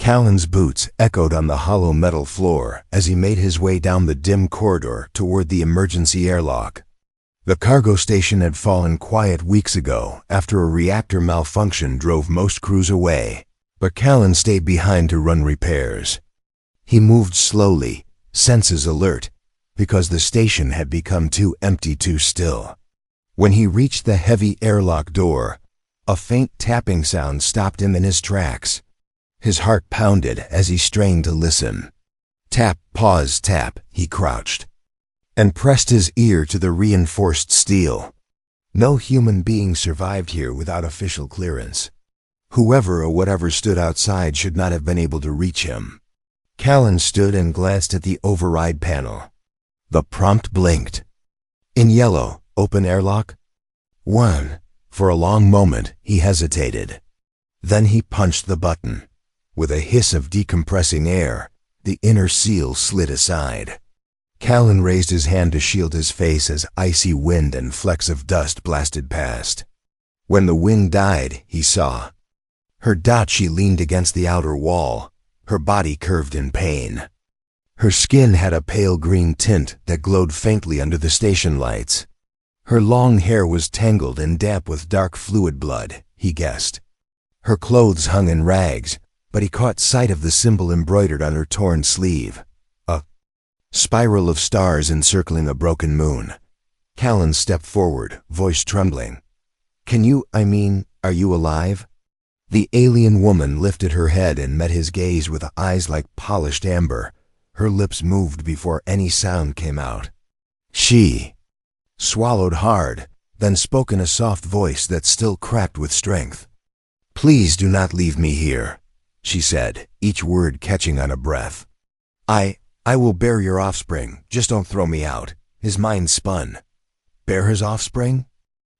Callan's boots echoed on the hollow metal floor as he made his way down the dim corridor toward the emergency airlock. The cargo station had fallen quiet weeks ago after a reactor malfunction drove most crews away, but Callan stayed behind to run repairs. He moved slowly, senses alert, because the station had become too empty, too still. When he reached the heavy airlock door, a faint tapping sound stopped him in his tracks. His heart pounded as he strained to listen. Tap, pause, tap, he crouched, and pressed his ear to the reinforced steel. No human being survived here without official clearance. Whoever or whatever stood outside should not have been able to reach him. Callan stood and glanced at the override panel. The prompt blinked. In yellow, open airlock? 1. For a long moment, he hesitated. Then he punched the button. With a hiss of decompressing air, the inner seal slid aside. Callan raised his hand to shield his face as icy wind and flecks of dust blasted past. When the wind died, he saw. Her dot, she leaned against the outer wall, her body curved in pain. Her skin had a pale green tint that glowed faintly under the station lights. Her long hair was tangled and damp with dark fluid blood, he guessed. Her clothes hung in rags, but he caught sight of the symbol embroidered on her torn sleeve. A spiral of stars encircling a broken moon. Callan stepped forward, voice trembling. Are you alive? The alien woman lifted her head and met his gaze with eyes like polished amber. Her lips moved before any sound came out. She swallowed hard, then spoke in a soft voice that still cracked with strength. Please do not leave me here, she said, each word catching on a breath. I will bear your offspring, just don't throw me out. His mind spun. Bear his offspring?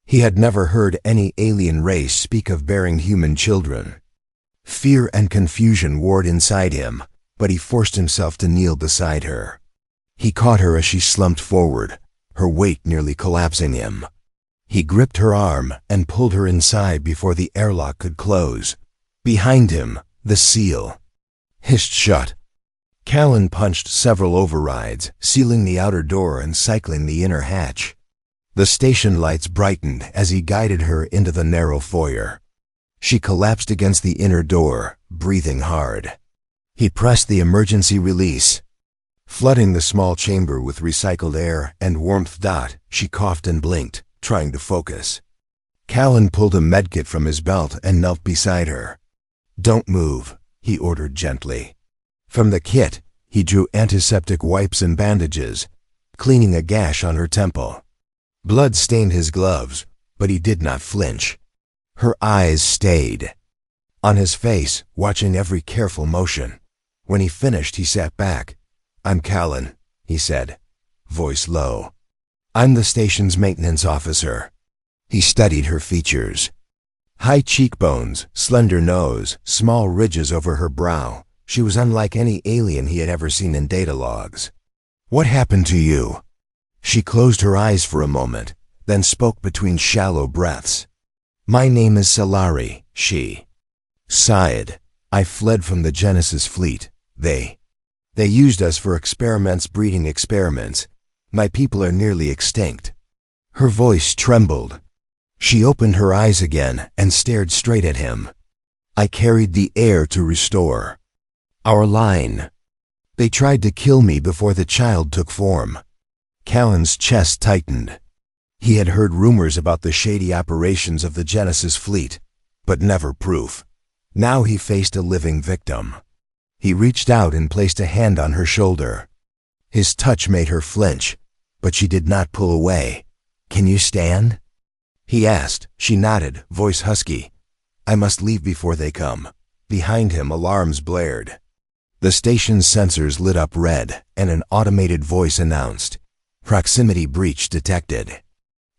He had never heard any alien race speak of bearing human children. Fear and confusion warred inside him, but he forced himself to kneel beside her. He caught her as she slumped forward, her weight nearly collapsing him. He gripped her arm and pulled her inside before the airlock could close. Behind him, the seal hissed shut. Callan punched several overrides, sealing the outer door and cycling the inner hatch. The station lights brightened as he guided her into the narrow foyer. She collapsed against the inner door, breathing hard. He pressed the emergency release. Flooding the small chamber with recycled air and warmth. She coughed and blinked, trying to focus. Callan pulled a medkit from his belt and knelt beside her. Don't move, he ordered gently. From the kit, he drew antiseptic wipes and bandages, cleaning a gash on her temple. Blood stained his gloves, but he did not flinch. Her eyes stayed on his face, watching every careful motion. When he finished, he sat back. I'm Callan, he said, voice low. I'm the station's maintenance officer. He studied her features. High cheekbones, slender nose, small ridges over her brow. She was unlike any alien he had ever seen in data logs. What happened to you? She closed her eyes for a moment, then spoke between shallow breaths. My name is Solari, she sighed. I fled from the Genesis fleet. They used us for experiments, breeding experiments. My people are nearly extinct. Her voice trembled. She opened her eyes again and stared straight at him. I carried the air to restore our line. They tried to kill me before the child took form. Callan's chest tightened. He had heard rumors about the shady operations of the Genesis fleet, but never proof. Now he faced a living victim. He reached out and placed a hand on her shoulder. His touch made her flinch, but she did not pull away. Can you stand? He asked. She nodded, voice husky. I must leave before they come. Behind him, alarms blared. The station's sensors lit up red, and an automated voice announced, proximity breach detected.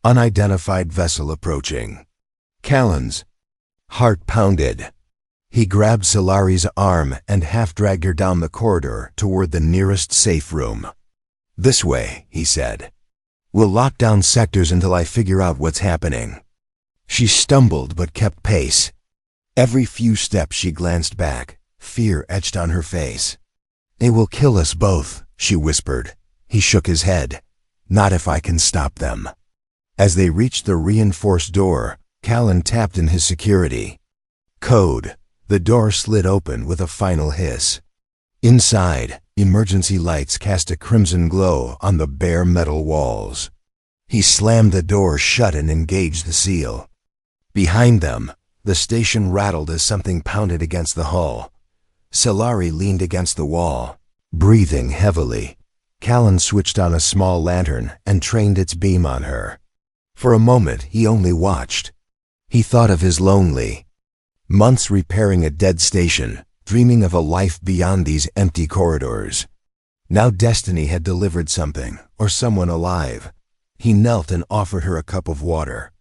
Unidentified vessel approaching. Callan's heart pounded. He grabbed Solari's arm and half-dragged her down the corridor toward the nearest safe room. This way, he said. We'll lock down sectors until I figure out what's happening. She stumbled but kept pace. Every few steps she glanced back, Fear etched on her face. "They will kill us both," she whispered. He shook his head. "Not if I can stop them." As they reached the reinforced door, Callan tapped in his security code. The door slid open with a final hiss. Inside, emergency lights cast a crimson glow on the bare metal walls. He slammed the door shut and engaged the seal. Behind them, the station rattled as something pounded against the hull. Solari leaned against the wall, breathing heavily. Callan switched on a small lantern and trained its beam on her. For a moment, he only watched. He thought of his lonely months repairing a dead station, dreaming of a life beyond these empty corridors. Now destiny had delivered something, or someone alive. He knelt and offered her a cup of water.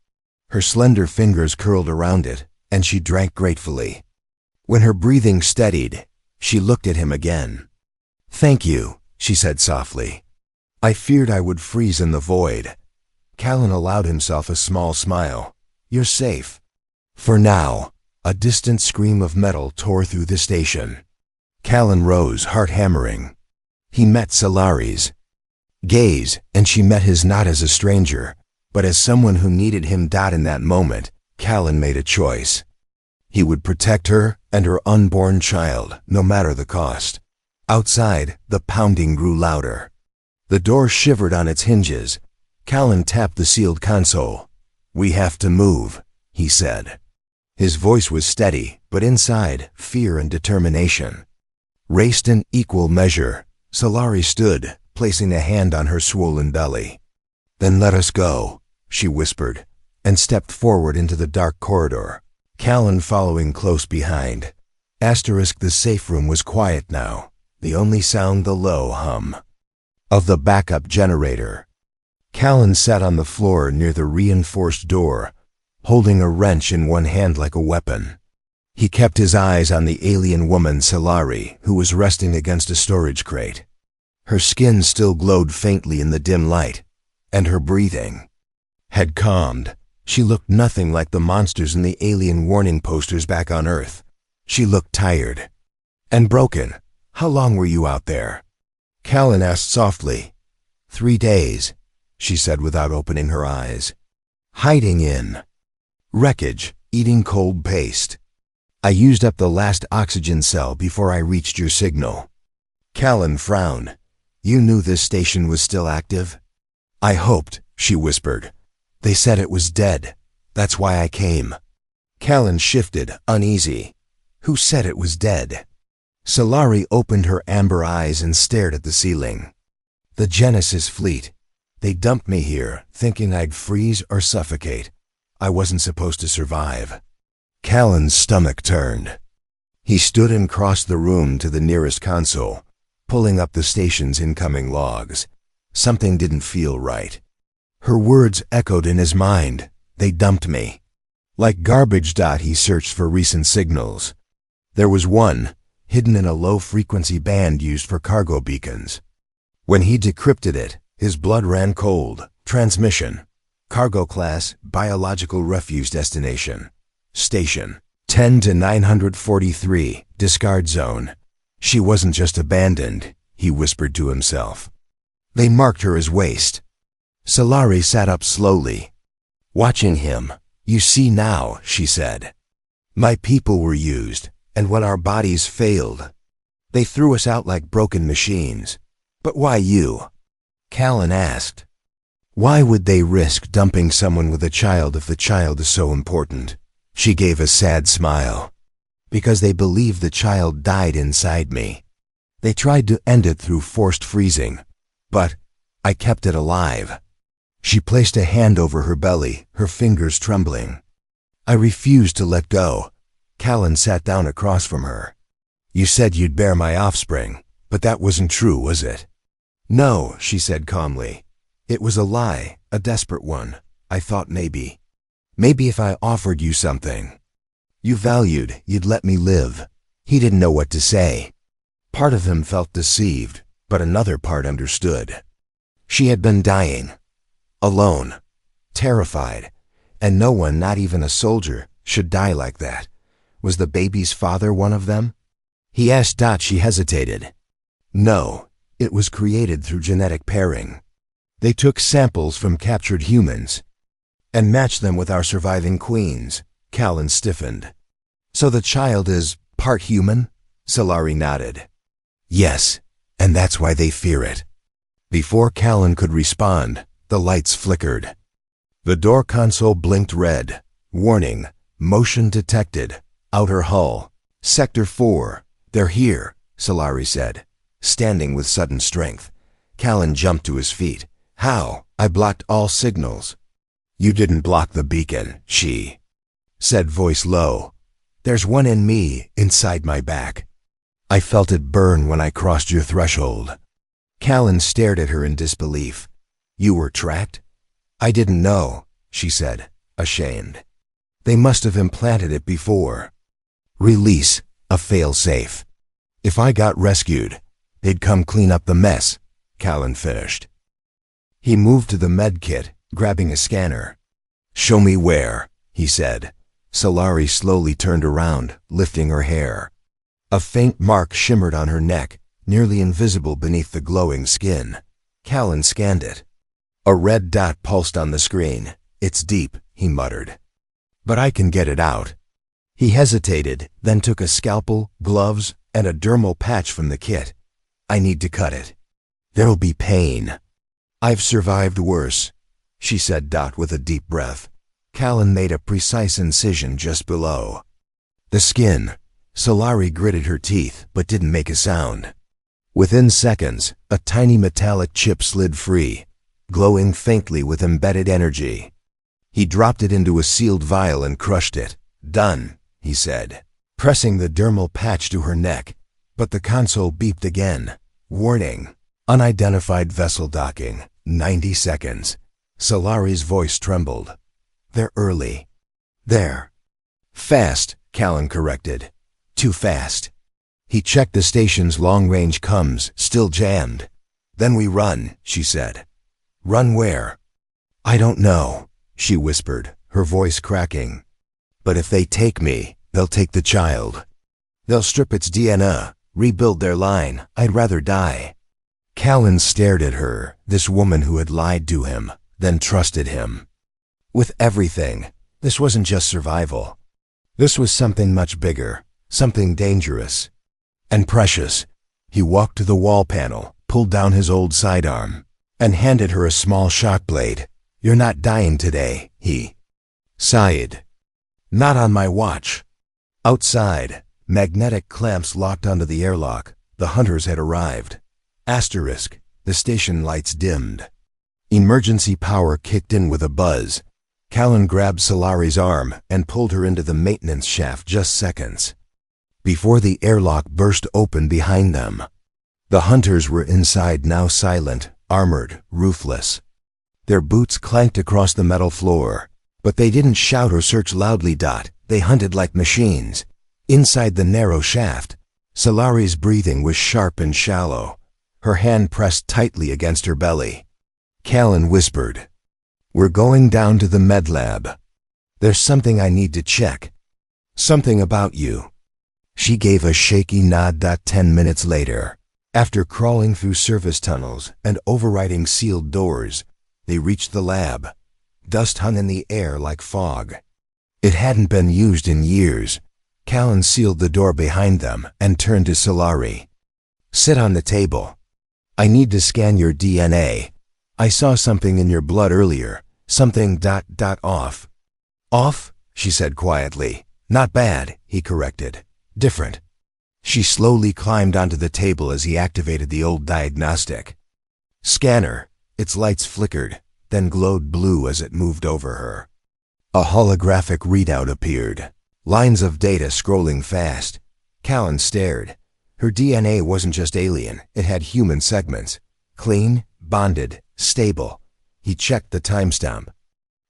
Her slender fingers curled around it, and she drank gratefully. When her breathing steadied, she looked at him again. "Thank you," she said softly. "I feared I would freeze in the void." Callan allowed himself a small smile. "You're safe." For now. A distant scream of metal tore through the station. Callan rose, heart hammering. He met Solari's gaze, and she met his not as a stranger, but as someone who needed him. In that moment, Callan made a choice. He would protect her and her unborn child, no matter the cost. Outside, the pounding grew louder. The door shivered on its hinges. Callan tapped the sealed console. "We have to move," he said. His voice was steady, but inside, fear and determination raced in equal measure. Solari stood, placing a hand on her swollen belly. "Then let us go," she whispered, and stepped forward into the dark corridor, Callan following close behind. The safe room was quiet now, the only sound the low hum of the backup generator. Callan sat on the floor near the reinforced door, holding a wrench in one hand like a weapon. He kept his eyes on the alien woman Solari, who was resting against a storage crate. Her skin still glowed faintly in the dim light, and her breathing had calmed. She looked nothing like the monsters in the alien warning posters back on Earth. She looked tired and broken. "How long were you out there?" Callan asked softly. 3 days, she said without opening her eyes. "Hiding in wreckage, eating cold paste. I used up the last oxygen cell before I reached your signal." Callan frowned. "You knew this station was still active?" "I hoped," she whispered. "They said it was dead. That's why I came." Callan shifted, uneasy. "Who said it was dead?" Solari opened her amber eyes and stared at the ceiling. "The Genesis fleet. They dumped me here, thinking I'd freeze or suffocate. I wasn't supposed to survive." Callan's stomach turned. He stood and crossed the room to the nearest console, pulling up the station's incoming logs. Something didn't feel right. Her words echoed in his mind. "They dumped me." Like garbage. He searched for recent signals. There was one, hidden in a low-frequency band used for cargo beacons. When he decrypted it, his blood ran cold. Transmission. Cargo class, biological refuse destination. Station 10 to 943, discard zone. She wasn't just abandoned, he whispered to himself. They marked her as waste. Solari sat up slowly, watching him. "You see now," she said. "My people were used, and when our bodies failed, they threw us out like broken machines. But why you?" Callan asked. "Why would they risk dumping someone with a child if the child is so important?" She gave a sad smile. "Because they believe the child died inside me. They tried to end it through forced freezing, but I kept it alive." She placed a hand over her belly, her fingers trembling. "I refused to let go." Callan sat down across from her. "You said you'd bear my offspring, but that wasn't true, was it?" "No," she said calmly. "It was a lie, a desperate one. I thought maybe if I offered you something you valued, you'd let me live." He didn't know what to say. Part of him felt deceived, but another part understood. She had been dying, alone, terrified, and no one, not even a soldier, should die like that. Was the baby's father one of them? He asked. She hesitated. No, it was created through genetic pairing. They took samples from captured humans and matched them with our surviving queens. Callan stiffened. So the child is part human? Solari nodded. Yes, and that's why they fear it. Before Callan could respond, the lights flickered. The door console blinked red. Warning, motion detected. Outer hull. Sector 4. They're here, Solari said, standing with sudden strength. Callan jumped to his feet. How? I blocked all signals. You didn't block the beacon, she said, voice low. There's one in me, inside my back. I felt it burn when I crossed your threshold. Callan stared at her in disbelief. You were tracked? I didn't know, she said, ashamed. They must have implanted it before. Release, a fail-safe. If I got rescued, they'd come clean up the mess, Callan finished. He moved to the med kit, grabbing a scanner. Show me where, he said. Solari slowly turned around, lifting her hair. A faint mark shimmered on her neck, nearly invisible beneath the glowing skin. Callan scanned it. A red dot pulsed on the screen. It's deep, he muttered. But I can get it out. He hesitated, then took a scalpel, gloves, and a dermal patch from the kit. I need to cut it. There'll be pain. I've survived worse, she said, with a deep breath. Callan made a precise incision just below the skin. Solari gritted her teeth, but didn't make a sound. Within seconds, a tiny metallic chip slid free, glowing faintly with embedded energy. He dropped it into a sealed vial and crushed it. Done, he said, pressing the dermal patch to her neck. But the console beeped again. Warning, unidentified vessel docking, 90 seconds. Solari's voice trembled. They're early. There. Fast, Callan corrected. Too fast. He checked the station's long-range comms, still jammed. Then we run, she said. Run where? I don't know, she whispered, her voice cracking. But if they take me, they'll take the child. They'll strip its DNA, rebuild their line. I'd rather die. Callan stared at her, this woman who had lied to him, then trusted him. With everything, this wasn't just survival. This was something much bigger, something dangerous and precious. He walked to the wall panel, pulled down his old sidearm, and handed her a small shock blade. You're not dying today, he sighed. Not on my watch. Outside, magnetic clamps locked onto the airlock. The hunters had arrived. Asterisk, the station lights dimmed. Emergency power kicked in with a buzz. Callan grabbed Solari's arm and pulled her into the maintenance shaft just seconds before the airlock burst open behind them. The hunters were inside now, silent, armored, ruthless. Their boots clanked across the metal floor, but they didn't shout or search loudly. They hunted like machines. Inside the narrow shaft, Solari's breathing was sharp and shallow, her hand pressed tightly against her belly. Callan whispered, We're going down to the med lab. There's something I need to check. Something about you. She gave a shaky nod. 10 minutes later, after crawling through service tunnels and overriding sealed doors, they reached the lab. Dust hung in the air like fog. It hadn't been used in years. Callan sealed the door behind them and turned to Solari. Sit on the table. I need to scan your DNA. I saw something in your blood earlier. Something ... off. Off? She said quietly. Not bad, he corrected. Different. She slowly climbed onto the table as he activated the old diagnostic scanner. Its lights flickered, then glowed blue as it moved over her. A holographic readout appeared. Lines of data scrolling fast. Callan stared. Her DNA wasn't just alien, it had human segments. Clean, bonded, stable. He checked the timestamp.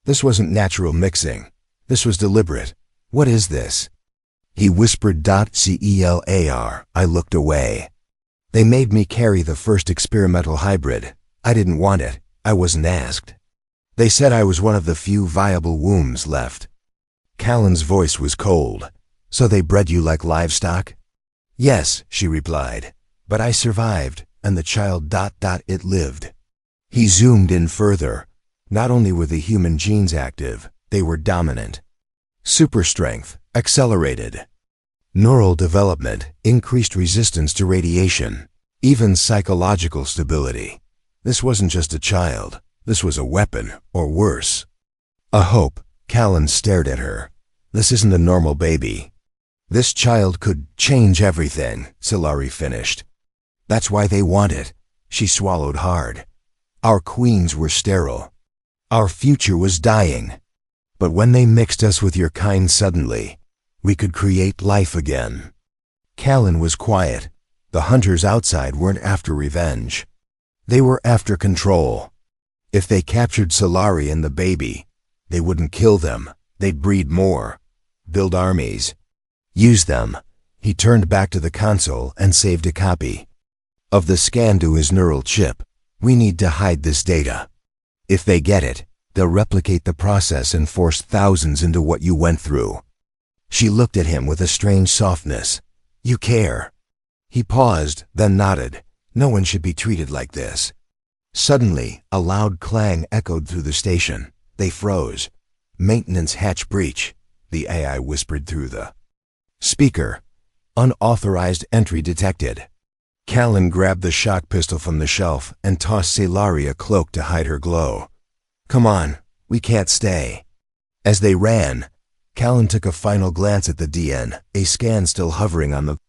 This wasn't natural mixing. This was deliberate. What is this? He whispered. CELAR. I looked away. They made me carry the first experimental hybrid. I didn't want it. I wasn't asked. They said I was one of the few viable wombs left. Callan's voice was cold. So they bred you like livestock? Yes, she replied. But I survived, and the child ... it lived. He zoomed in further. Not only were the human genes active, they were dominant. Super strength, accelerated. Neural development, increased resistance to radiation, even psychological stability. This wasn't just a child. This was a weapon, or worse. A hope. Callan stared at her. This isn't a normal baby. This child could change everything, Solari finished. That's why they want it. She swallowed hard. Our queens were sterile. Our future was dying. But when they mixed us with your kind suddenly, we could create life again. Callan was quiet. The hunters outside weren't after revenge. They were after control. If they captured Solari and the baby, they wouldn't kill them. They'd breed more. Build armies. Use them. He turned back to the console and saved a copy of the scan to his neural chip. We need to hide this data. If they get it, they'll replicate the process and force thousands into what you went through. She looked at him with a strange softness. You care. He paused, then nodded. No one should be treated like this. Suddenly, a loud clang echoed through the station. They froze. Maintenance hatch breach, the AI whispered through the speaker. Unauthorized entry detected. Callan grabbed the shock pistol from the shelf and tossed Solari a cloak to hide her glow. Come on, we can't stay. As they ran, Callan took a final glance at the DN, a scan still hovering on the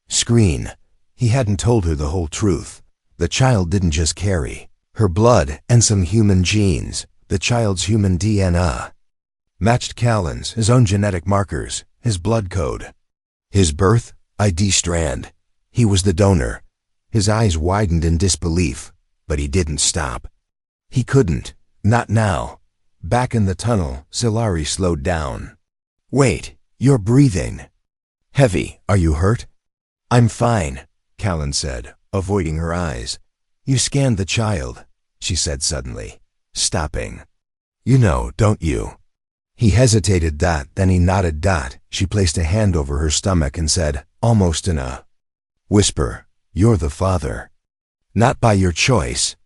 screen. He hadn't told her the whole truth. The child didn't just carry her blood and some human genes. The child's human DNA matched Callan's, his own genetic markers, his blood code. His birth ID strand. He was the donor. His eyes widened in disbelief, but he didn't stop. He couldn't. Not now. Back in the tunnel, Solari slowed down. Wait, you're breathing. Heavy. Are you hurt? I'm fine, Callan said, avoiding her eyes. You scanned the child, she said suddenly, stopping. You know, don't you? He hesitated. Then he nodded. She placed a hand over her stomach and said, almost in a whisper, you're the father. Not by your choice,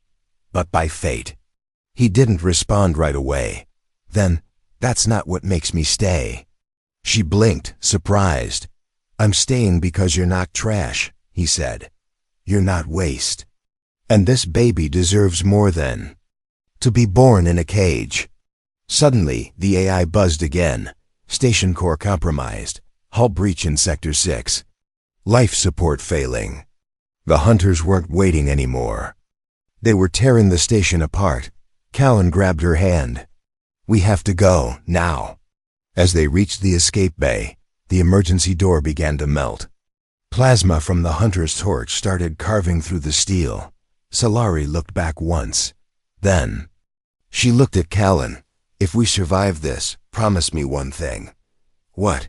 but by fate. He didn't respond right away. Then, that's not what makes me stay. She blinked, surprised. I'm staying because you're not trash, he said. You're not waste. And this baby deserves more than to be born in a cage. Suddenly, the AI buzzed again. Station core compromised. Hull breach in Sector 6. Life support failing. The hunters weren't waiting anymore. They were tearing the station apart. Callan grabbed her hand. We have to go, now. As they reached the escape bay, the emergency door began to melt. Plasma from the hunter's torch started carving through the steel. Solari looked back once. Then, she looked at Callan. If we survive this, promise me one thing. What?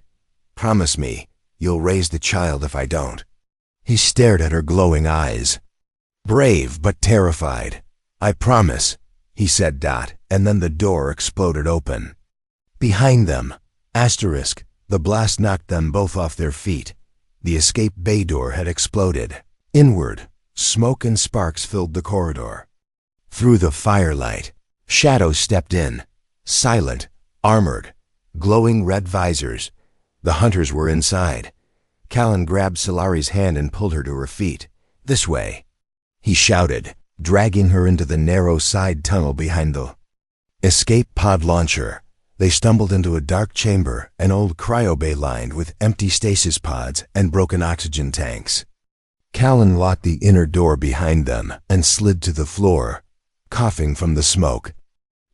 Promise me you'll raise the child if I don't. He stared at her glowing eyes. Brave but terrified. I promise, he said. And then the door exploded open. Behind them, asterisk, the blast knocked them both off their feet. The escape bay door had exploded. Inward, smoke and sparks filled the corridor. Through the firelight, shadows stepped in. Silent, armored, glowing red visors. The hunters were inside. Callan grabbed Solari's hand and pulled her to her feet. This way, he shouted, dragging her into the narrow side tunnel behind the escape pod launcher. They stumbled into a dark chamber, an old cryobay lined with empty stasis pods and broken oxygen tanks. Callan locked the inner door behind them and slid to the floor, coughing from the smoke.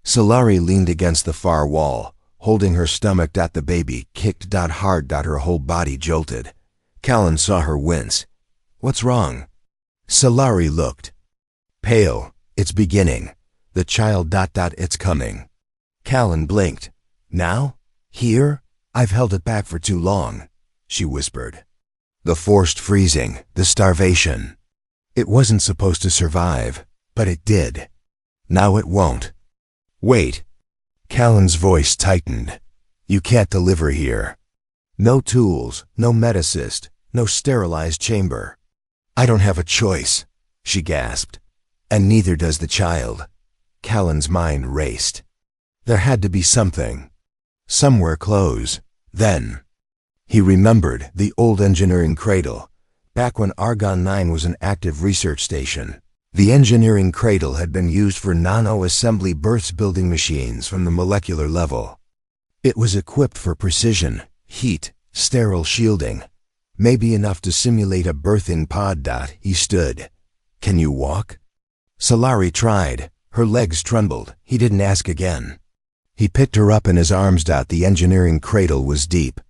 Solari leaned against the far wall, holding her stomach. The baby kicked hard. Her whole body jolted. Callan saw her wince. What's wrong? Solari looked. Pale. It's beginning. The child ... It's coming. Callan blinked. Now? Here? I've held it back for too long, she whispered. The forced freezing, the starvation. It wasn't supposed to survive, but it did. Now it won't. Wait. Callan's voice tightened. You can't deliver here. No tools, no medicist, no sterilized chamber. I don't have a choice, she gasped. And neither does the child. Callan's mind raced. There had to be something. Somewhere close. Then he remembered the old engineering cradle, back when Argon 9 was an active research station. The engineering cradle had been used for nano-assembly births building machines from the molecular level. It was equipped for precision, heat, sterile shielding, maybe enough to simulate a birthing pod. He stood. Can you walk? Solari tried. Her legs trembled. He didn't ask again. He picked her up in his arms. The engineering cradle was deep.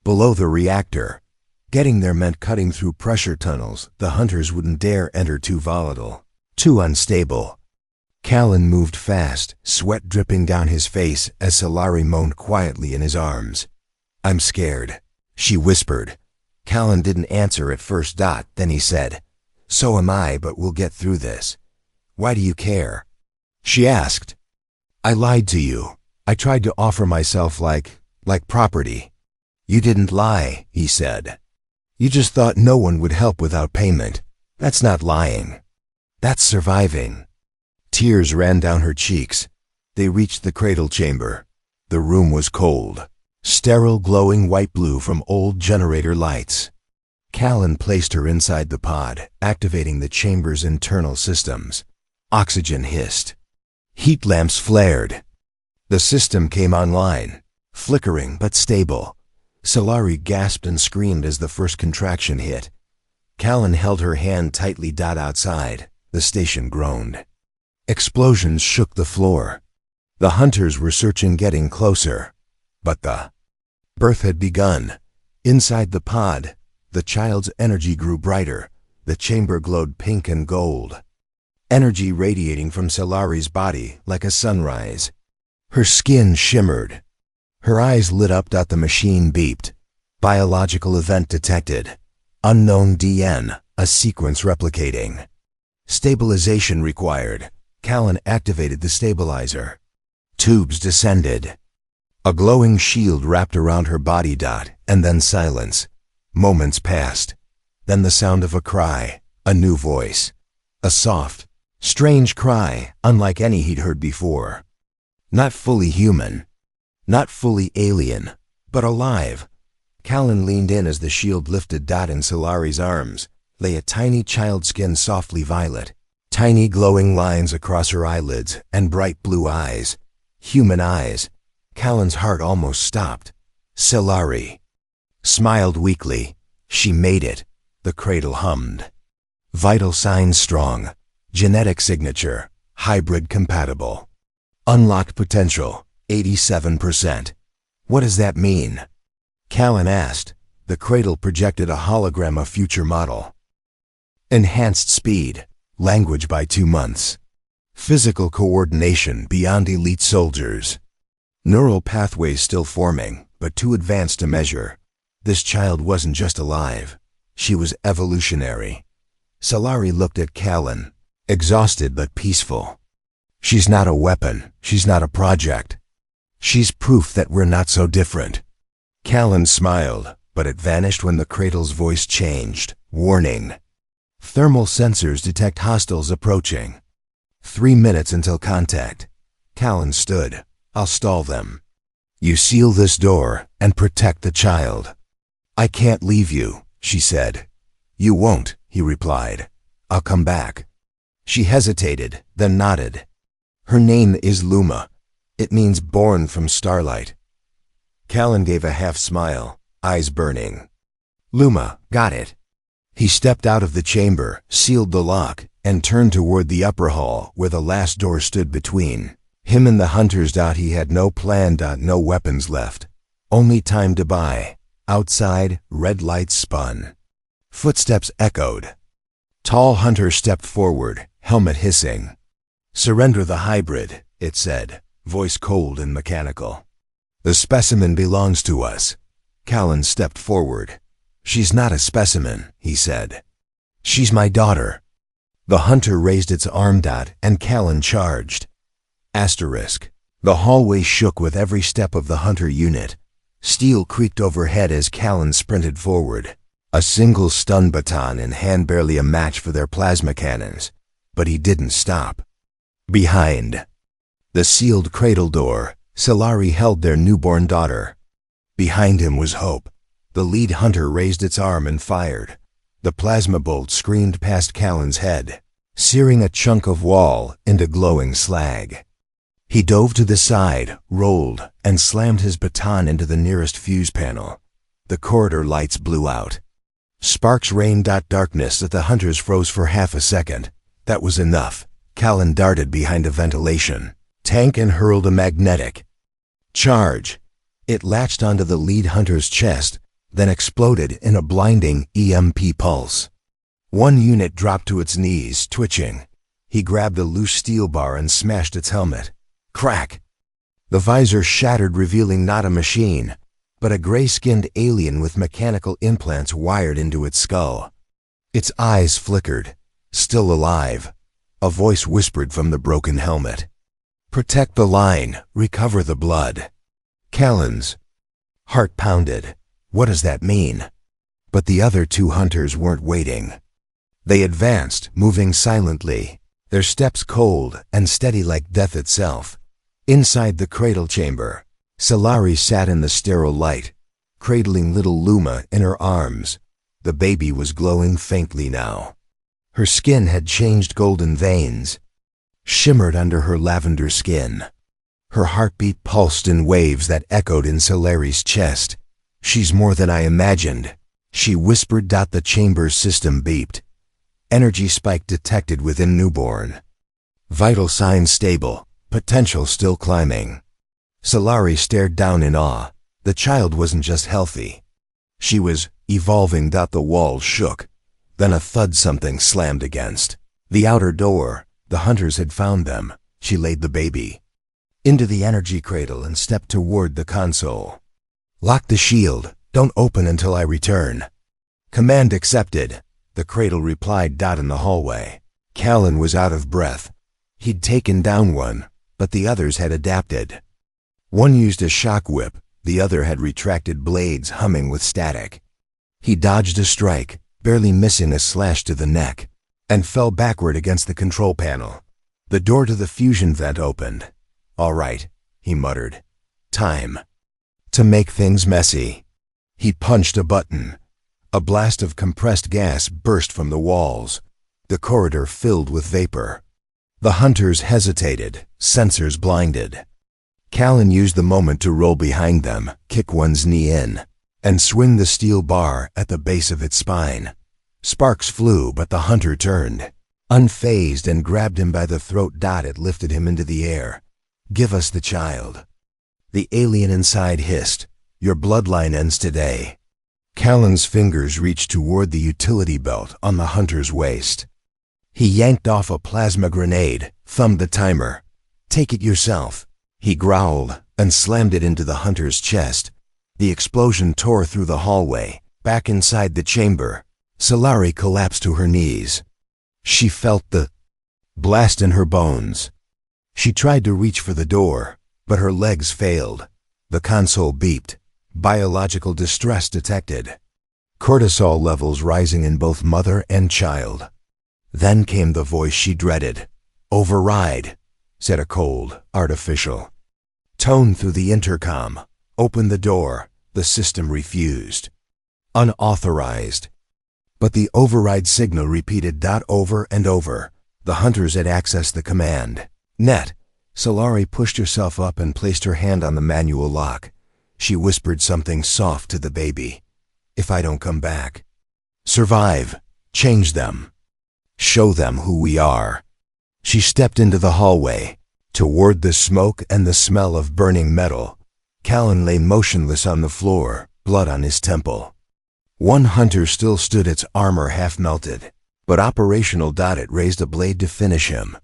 Below the reactor. Getting there meant cutting through pressure tunnels the hunters wouldn't dare enter, too volatile, too unstable. Callan moved fast, sweat dripping down his face as Solari moaned quietly in his arms. I'm scared, she whispered. Callan didn't answer at first. Then he said, So am I, but we'll get through this. Why do you care? She asked. I lied to you. I tried to offer myself like property. You didn't lie, he said. You just thought no one would help without payment. That's not lying. That's surviving. Tears ran down her cheeks. They reached the cradle chamber. The room was cold, sterile, glowing white-blue from old generator lights. Callan placed her inside the pod, activating the chamber's internal systems. Oxygen hissed. Heat lamps flared. The system came online, flickering but stable. Solari gasped and screamed as the first contraction hit. Callan held her hand tightly. Outside, the station groaned. Explosions shook the floor. The hunters were searching, getting closer. But the birth had begun. Inside the pod, the child's energy grew brighter. The chamber glowed pink and gold. Energy radiating from Solari's body like a sunrise. Her skin shimmered. Her eyes lit up. The machine beeped. Biological event detected. Unknown DN, a sequence replicating. Stabilization required. Callan activated the stabilizer. Tubes descended. A glowing shield wrapped around her body. And then silence. Moments passed. Then the sound of a cry, a new voice. A soft, strange cry, unlike any he'd heard before. Not fully human. Not fully alien, but alive. Callan leaned in as the shield lifted. In Solari's arms lay a tiny child, skin softly violet, tiny glowing lines across her eyelids, and bright blue eyes. Human eyes. Callan's heart almost stopped. Solari smiled weakly. She made it. The cradle hummed. Vital signs strong. Genetic signature. Hybrid compatible. Unlocked potential. 87%. What does that mean? Callan asked. The cradle projected a hologram of future model. Enhanced speed. Language by 2 months. Physical coordination beyond elite soldiers. Neural pathways still forming, but too advanced to measure. This child wasn't just alive. She was evolutionary. Solari looked at Callan, exhausted but peaceful. She's not a weapon. She's not a project. She's proof that we're not so different. Callan smiled, but it vanished when the cradle's voice changed. Warning. Thermal sensors detect hostiles approaching. 3 minutes until contact. Callan stood. I'll stall them. You seal this door and protect the child. I can't leave you, she said. You won't, he replied. I'll come back. She hesitated, then nodded. Her name is Luma. It means born from starlight. Callan gave a half smile, eyes burning. Luma, got it. He stepped out of the chamber, sealed the lock, and turned toward the upper hall where the last door stood between him and the hunters. He had no plan. No weapons left. Only time to buy. Outside, red lights spun. Footsteps echoed. Tall hunter stepped forward, helmet hissing. Surrender the hybrid, it said, voice cold and mechanical. The specimen belongs to us. Callan stepped forward. She's not a specimen, he said. She's my daughter. The hunter raised its arm. And Callan charged. Asterisk. The hallway shook with every step of the hunter unit. Steel creaked overhead as Callan sprinted forward. A single stun baton in hand, barely a match for their plasma cannons. But he didn't stop. Behind the sealed cradle door, Solari held their newborn daughter. Behind him was Hope. The lead hunter raised its arm and fired. The plasma bolt screamed past Callan's head, searing a chunk of wall into glowing slag. He dove to the side, rolled, and slammed his baton into the nearest fuse panel. The corridor lights blew out. Sparks rained. Darkness at the hunters froze for half a second. That was enough. Callan darted behind a ventilation tank and hurled a magnetic charge. It latched onto the lead hunter's chest, then exploded in a blinding EMP pulse. One unit dropped to its knees, twitching. He grabbed a loose steel bar and smashed its helmet. Crack! The visor shattered, revealing not a machine, but a gray-skinned alien with mechanical implants wired into its skull. Its eyes flickered. Still alive. A voice whispered from the broken helmet. "Protect the line. Recover the blood." Callan's heart pounded. What does that mean? But the other two hunters weren't waiting. They advanced, moving silently, their steps cold and steady like death itself. Inside the cradle chamber, Solari sat in the sterile light, cradling little Luma in her arms. The baby was glowing faintly now. Her skin had changed, golden veins shimmered under her lavender skin. Her heartbeat pulsed in waves that echoed in Solari's chest. "She's more than I imagined," she whispered. The chamber's system beeped. Energy spike detected within newborn. Vital signs stable, potential still climbing. Solari stared down in awe. The child wasn't just healthy. She was evolving. The walls shook. Then a thud, something slammed against the outer door. The hunters had found them. She laid the baby into the energy cradle and stepped toward the console. "Lock the shield. Don't open until I return." Command accepted. The cradle replied. In the hallway, Callan was out of breath. He'd taken down one, but the others had adapted. One used a shock whip, the other had retracted blades humming with static. He dodged a strike, barely missing a slash to the neck, and fell backward against the control panel. The door to the fusion vent opened. "All right," he muttered. "Time to make things messy." He punched a button. A blast of compressed gas burst from the walls. The corridor filled with vapor. The hunters hesitated, sensors blinded. Callan used the moment to roll behind them, kick one's knee in, and swing the steel bar at the base of its spine. Sparks flew, but the hunter turned, unfazed, and grabbed him by the throat. It lifted him into the air. "Give us the child." The alien inside hissed, "Your bloodline ends today." Callan's fingers reached toward the utility belt on the hunter's waist. He yanked off a plasma grenade, thumbed the timer. "Take it yourself," he growled, and slammed it into the hunter's chest. The explosion tore through the hallway. Back inside the chamber, Solari collapsed to her knees. She felt the blast in her bones. She tried to reach for the door, but her legs failed. The console beeped. Biological distress detected. Cortisol levels rising in both mother and child. Then came the voice she dreaded. "Override," said a cold, artificial tone through the intercom. "Open the door." The system refused. "Unauthorized." But the override signal repeated. Over and over. The hunters had accessed the command net. Solari pushed herself up and placed her hand on the manual lock. She whispered something soft to the baby. "If I don't come back, survive, change them, show them who we are." She stepped into the hallway, toward the smoke and the smell of burning metal. Callan lay motionless on the floor, blood on his temple. One hunter still stood, its armor half melted, but operational. It raised a blade to finish him.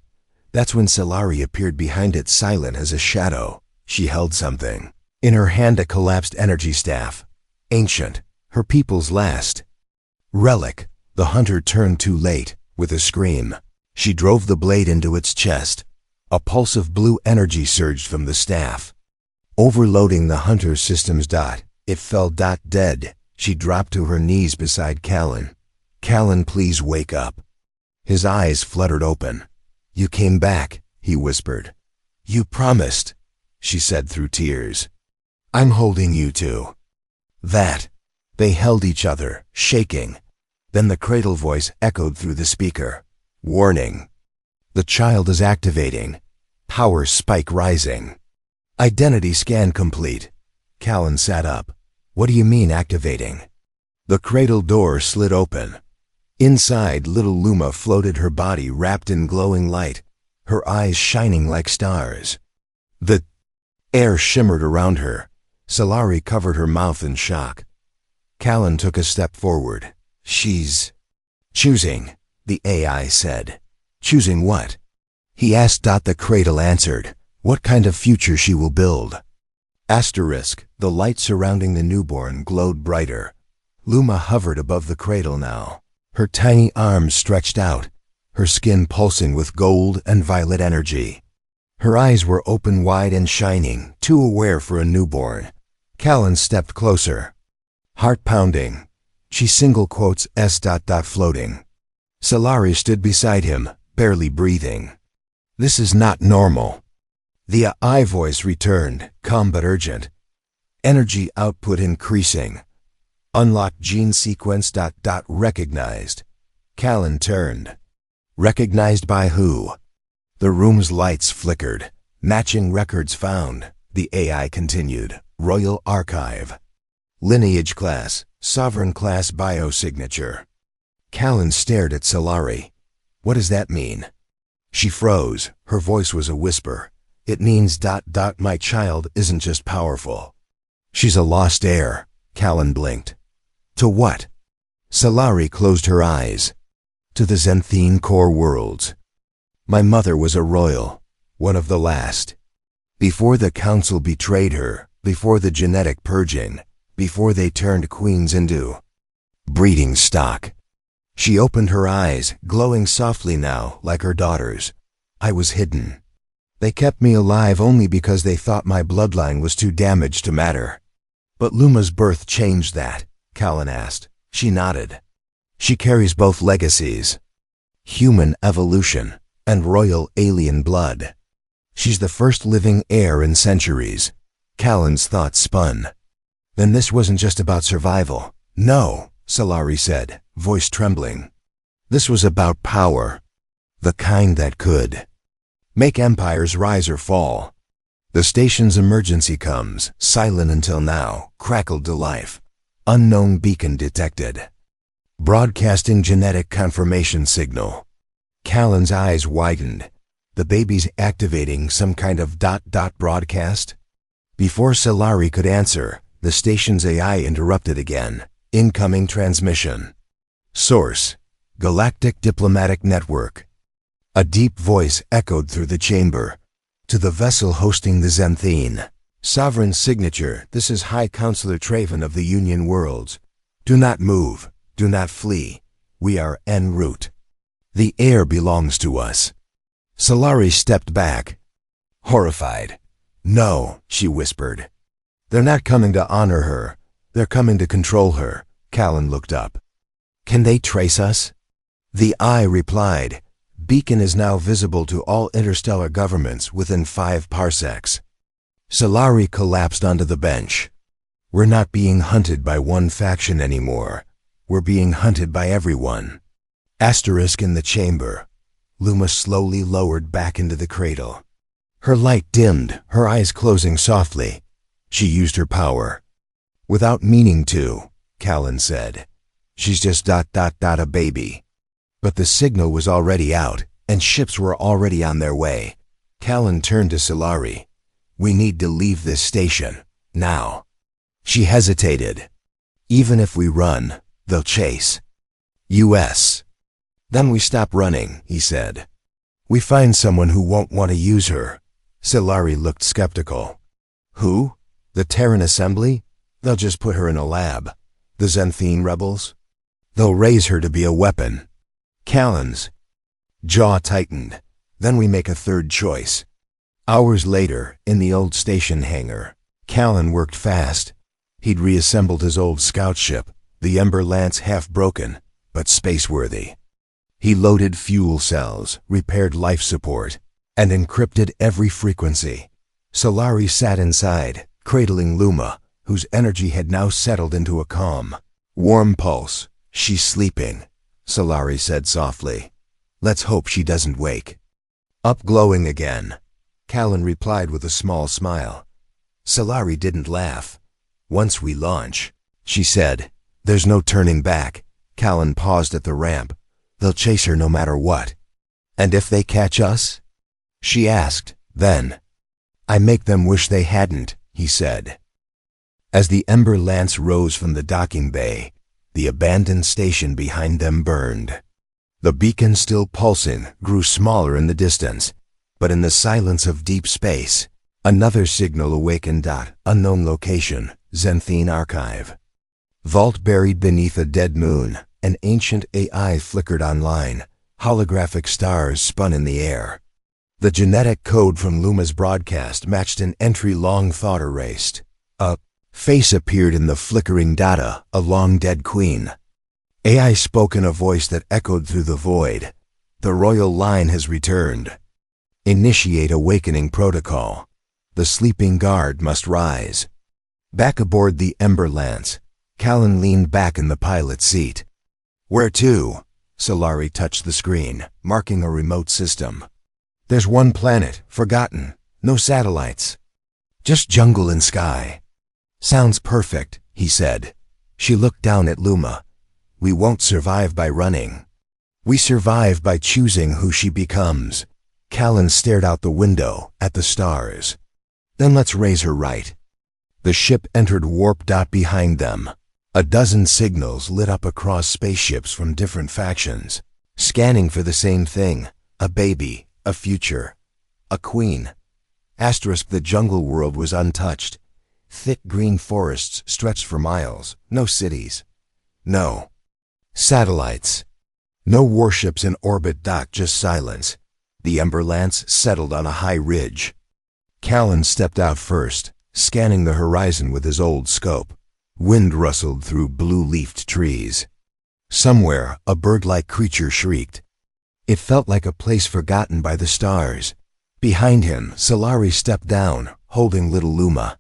That's when Solari appeared behind it, silent as a shadow. She held something. In her hand, a collapsed energy staff. Ancient, her people's last relic. The hunter turned too late. With a scream, she drove the blade into its chest. A pulse of blue energy surged from the staff, overloading the hunter's systems. It fell dead. She dropped to her knees beside Callan. "Callan, please wake up." His eyes fluttered open. "You came back," he whispered. "You promised," she said through tears. "I'm holding you to that." They held each other, shaking. Then the cradle voice echoed through the speaker. "Warning. The child is activating. Power spike rising." "Identity scan complete." Callan sat up. "What do you mean activating?" The cradle door slid open. Inside, little Luma floated, her body wrapped in glowing light, her eyes shining like stars. The air shimmered around her. Solari covered her mouth in shock. Callan took a step forward. "She's choosing," the AI said. "Choosing what?" he asked. The cradle answered. "What kind of future she will build." Asterisk, the light surrounding the newborn glowed brighter. Luma hovered above the cradle now, her tiny arms stretched out, her skin pulsing with gold and violet energy. Her eyes were open wide and shining, too aware for a newborn. Callan stepped closer. Heart pounding. She single quotes S. floating. Solari stood beside him, barely breathing. "This is not normal." The I voice returned, calm but urgent. Energy output increasing. Unlock gene sequence. Recognized. Callan turned. Recognized by who? The room's lights flickered. Matching records found. The AI continued. Royal Archive. Lineage class. Sovereign class biosignature. Callan stared at Solari. "What does that mean?" She froze. Her voice was a whisper. "It means ... My child isn't just powerful. She's a lost heir." Callan blinked. "To what?" Solari closed her eyes. "To the Xanthine core worlds. My mother was a royal, one of the last. Before the council betrayed her, before the genetic purging, before they turned queens into breeding stock." She opened her eyes, glowing softly now, like her daughter's. "I was hidden. They kept me alive only because they thought my bloodline was too damaged to matter." "But Luma's birth changed that?" Callan asked. She nodded. "She carries both legacies. Human evolution and royal alien blood. She's the first living heir in centuries." Callan's thoughts spun. Then this wasn't just about survival. "No," Solari said, voice trembling. "This was about power. The kind that could make empires rise or fall." The station's emergency comes, silent until now, crackled to life. Unknown beacon detected. Broadcasting genetic confirmation signal. Callan's eyes widened. The baby's activating some kind of ... broadcast? Before Solari could answer, the station's AI interrupted again. Incoming transmission. Source: Galactic Diplomatic Network. A deep voice echoed through the chamber. "To the vessel hosting the Xanthine. Sovereign signature, this is High Counselor Traven of the Union Worlds. Do not move, do not flee. We are en route. The air belongs to us." Solari stepped back, horrified. "No," she whispered. "They're not coming to honor her. They're coming to control her." Callan looked up. "Can they trace us?" The eye replied. "Beacon is now visible to all interstellar governments within 5 parsecs." Solari collapsed onto the bench. "We're not being hunted by one faction anymore. We're being hunted by everyone." Asterisk in the chamber. Luma slowly lowered back into the cradle. Her light dimmed, her eyes closing softly. She used her power. "Without meaning to," Callan said. "She's just ... a baby." But the signal was already out, and ships were already on their way. Callan turned to Solari. "We need to leave this station, now." She hesitated. "Even if we run, they'll chase us. Then we stop running," he said. "We find someone who won't want to use her." Solari looked skeptical. "Who? The Terran Assembly? They'll just put her in a lab. The Xanthine rebels? They'll raise her to be a weapon." Callan's jaw tightened. "Then we make a third choice." Hours later, in the old station hangar, Callan worked fast. He'd reassembled his old scout ship, the Ember Lance, half broken, but space-worthy. He loaded fuel cells, repaired life support, and encrypted every frequency. Solari sat inside, cradling Luma, whose energy had now settled into a calm, warm pulse. "She's sleeping," Solari said softly. "Let's hope she doesn't wake." "Up glowing again," Callan replied with a small smile. Solari didn't laugh. "Once we launch," she said, "there's no turning back." Callan paused at the ramp. "They'll chase her no matter what." "And if they catch us?" she asked. "Then I make them wish they hadn't," he said. As the Ember Lance rose from the docking bay, the abandoned station behind them burned. The beacon, still pulsing, grew smaller in the distance, but in the silence of deep space, another signal awakened. Unknown location, Xanthine Archive. Vault buried beneath a dead moon, an ancient AI flickered online, holographic stars spun in the air. The genetic code from Luma's broadcast matched an entry long thought erased. A face appeared in the flickering data, a long-dead queen. AI spoke in a voice that echoed through the void. "The royal line has returned. Initiate awakening protocol. The sleeping guard must rise." Back aboard the Ember Lance, Callan leaned back in the pilot's seat. "Where to?" Solari touched the screen, marking a remote system. "There's one planet, forgotten. No satellites. Just jungle and sky." "Sounds perfect," he said. She looked down at Luma. "We won't survive by running. We survive by choosing who she becomes." Callan stared out the window, at the stars. "Then let's raise her right." The ship entered warp. Behind them, a dozen signals lit up across spaceships from different factions, scanning for the same thing: a baby, a future, a queen. The jungle world was untouched. Thick green forests stretched for miles. No cities. No satellites. No warships in orbit. Just silence. The Ember Lance settled on a high ridge. Callan stepped out first, scanning the horizon with his old scope. Wind rustled through blue-leafed trees. Somewhere, a bird-like creature shrieked. It felt like a place forgotten by the stars. Behind him, Solari stepped down, holding little Luma,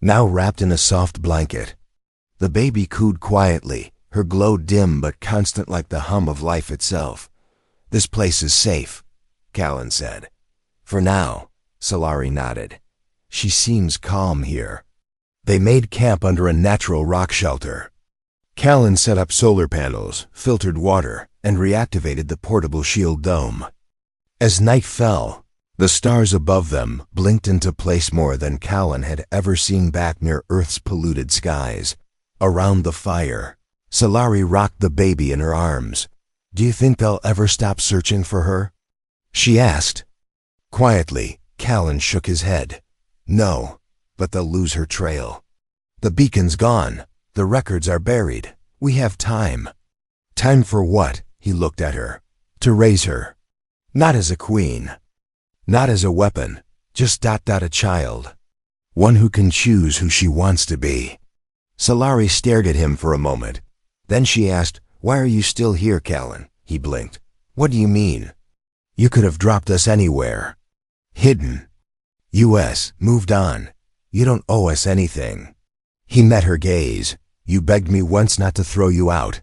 now wrapped in a soft blanket. The baby cooed quietly, her glow dim but constant like the hum of life itself. "This place is safe," Callan said. "For now," Solari nodded. "She seems calm here." They made camp under a natural rock shelter. Callan set up solar panels, filtered water, and reactivated the portable shield dome. As night fell, the stars above them blinked into place more than Callan had ever seen back near Earth's polluted skies. Around the fire, Solari rocked the baby in her arms. "Do you think they'll ever stop searching for her?" she asked. Quietly, Callan shook his head. "No, but they'll lose her trail. The beacon's gone. The records are buried. We have time." "Time for what?" He looked at her. "To raise her. Not as a queen. Not as a weapon. Just a child. One who can choose who she wants to be." Solari stared at him for a moment. Then she asked, "Why are you still here, Callan?" He blinked. "What do you mean? You could have dropped us anywhere. Hidden. U.S. Moved on. You don't owe us anything." He met her gaze. "You begged me once not to throw you out.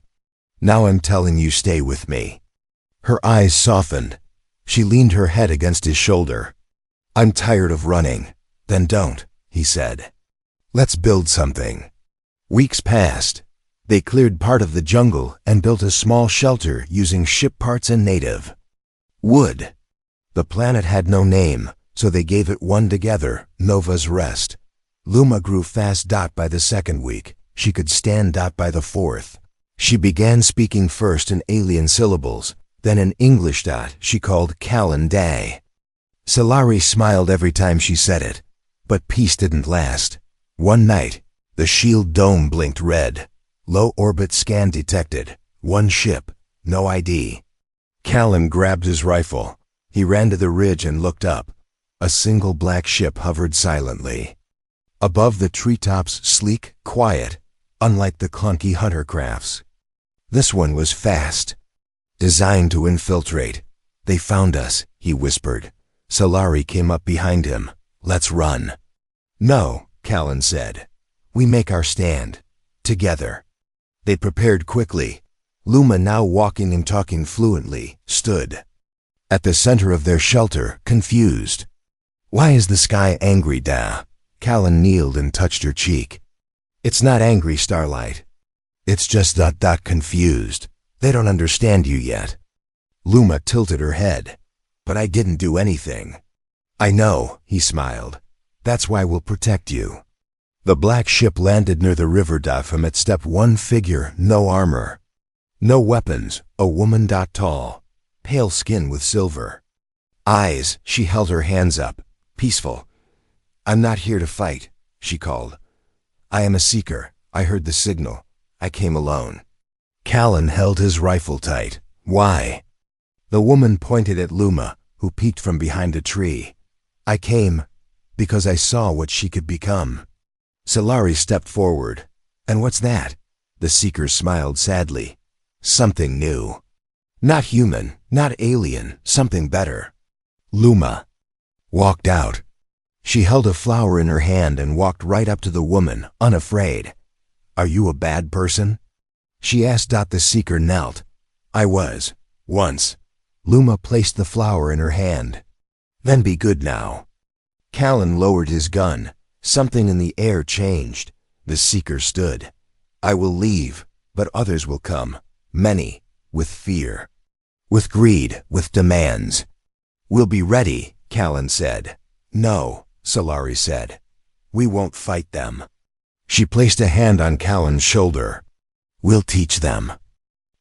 Now I'm telling you, stay with me." Her eyes softened. She leaned her head against his shoulder. "I'm tired of running." "Then don't," he said. "Let's build something." Weeks passed. They cleared part of the jungle and built a small shelter using ship parts and native wood. The planet had no name, so they gave it one together: Nova's Rest. Luma grew fast. By the second week, she could stand. By the fourth, she began speaking first in alien syllables, then in English. She called Callan Day. Solari smiled every time she said it, but peace didn't last. One night, the shield dome blinked red. Low orbit scan detected. One ship, no ID. Callan grabbed his rifle. He ran to the ridge and looked up. A single black ship hovered silently. Above the treetops, sleek, quiet, unlike the clunky hunter crafts. This one was fast, designed to infiltrate. They found us, he whispered. Solari came up behind him. Let's run. No, Callan said. We make our stand. Together. They prepared quickly. Luma, now walking and talking fluently, stood at the center of their shelter, confused. Why is the sky angry, Da? Callan kneeled and touched her cheek. It's not angry, Starlight. It's just confused. They don't understand you yet. Luma tilted her head. But I didn't do anything. I know, he smiled. That's why we'll protect you. The black ship landed near the river. From it stepped one figure, no armor. No weapons, a woman. Tall, pale skin with silver eyes. She held her hands up, peaceful. I'm not here to fight, she called. I am a seeker. I heard the signal. I came alone. Callan held his rifle tight. Why? The woman pointed at Luma, who peeked from behind a tree. I came because I saw what she could become. Solari stepped forward. And what's that? The seeker smiled sadly. Something new. Not human, not alien, something better. Luma walked out. She held a flower in her hand and walked right up to the woman, unafraid. Are you a bad person? She asked. The seeker knelt. I was, once. Luma placed the flower in her hand. Then be good now. Callan lowered his gun. Something in the air changed. The seeker stood. I will leave, but others will come. Many, with fear, with greed, with demands. We'll be ready, Callan said. No, Solari said. We won't fight them. She placed a hand on Callan's shoulder. We'll teach them.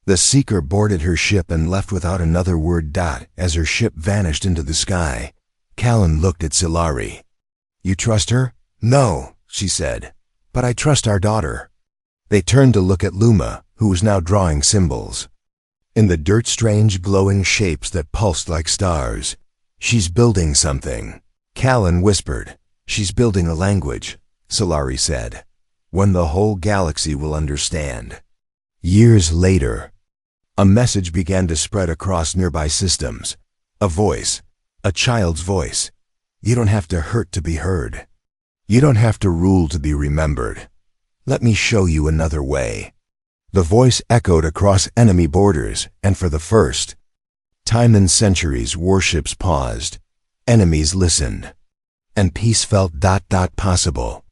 The seeker boarded her ship and left without another word. As her ship vanished into the sky, Callan looked at Solari. You trust her? No, she said. But I trust our daughter. They turned to look at Luma, who was now drawing symbols. In the dirt, strange glowing shapes that pulsed like stars. She's building something. Callan whispered. She's building a language, Solari said. One the whole galaxy will understand. Years later, a message began to spread across nearby systems. A voice, a child's voice. You don't have to hurt to be heard. You don't have to rule to be remembered. Let me show you another way. The voice echoed across enemy borders, and for the first time in centuries, warships paused. Enemies listened. And peace felt possible.